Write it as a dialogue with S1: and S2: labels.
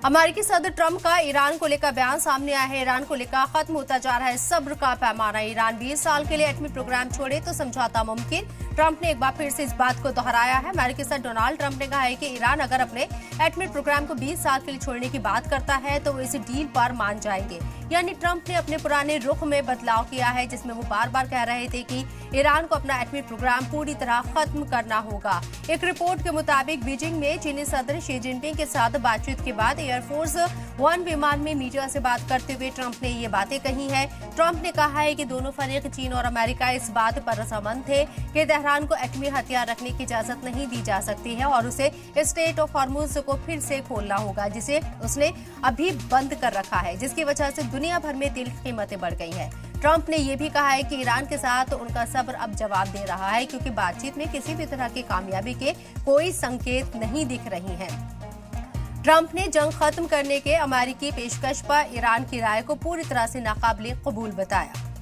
S1: अमेरिकी सदर ट्रंप का ईरान को लेकर बयान सामने आया है। ईरान को लेकर खत्म होता जा रहा है सब्र का पैमाना। ईरान 20 साल के लिए एटमी प्रोग्राम छोड़े तो समझौता मुमकिन। ट्रंप ने एक बार फिर से इस बात को दोहराया है। अमेरिकी सदर डोनाल्ड ट्रंप ने कहा है कि ईरान अगर अपने एटमी प्रोग्राम को 20 साल के लिए छोड़ने की बात करता है तो वो इस डील पर मान जाएंगे। यानी ट्रंप ने अपने पुराने रुख में बदलाव किया है, जिसमें वो बार बार कह रहे थे कि ईरान को अपना एटमी प्रोग्राम पूरी तरह खत्म करना होगा। एक रिपोर्ट के मुताबिक बीजिंग में चीनी सदर शी जिनपिंग के साथ बातचीत के बाद एयरफोर्स वन विमान में मीडिया से बात करते हुए ट्रंप ने ये बातें कही है। ट्रंप ने कहा है कि दोनों फरीक चीन और अमेरिका इस बात पर रजामंद थे कि तेहरान को एटमी हथियार रखने की इजाजत नहीं दी जा सकती है और उसे स्ट्रेट ऑफ हॉर्मुज को फिर से खोलना होगा, जिसे उसने अभी बंद कर रखा है, जिसकी वजह से दुनिया भर में तेल की कीमतें बढ़ गई हैं। ट्रंप ने यह भी कहा है कि ईरान के साथ उनका सब्र अब जवाब दे रहा है, क्योंकि बातचीत में किसी भी तरह की कामयाबी के कोई संकेत नहीं दिख रही हैं। ट्रंप ने जंग खत्म करने के अमेरिकी पेशकश पर ईरान की राय को पूरी तरह से नाकाबिले कबूल बताया।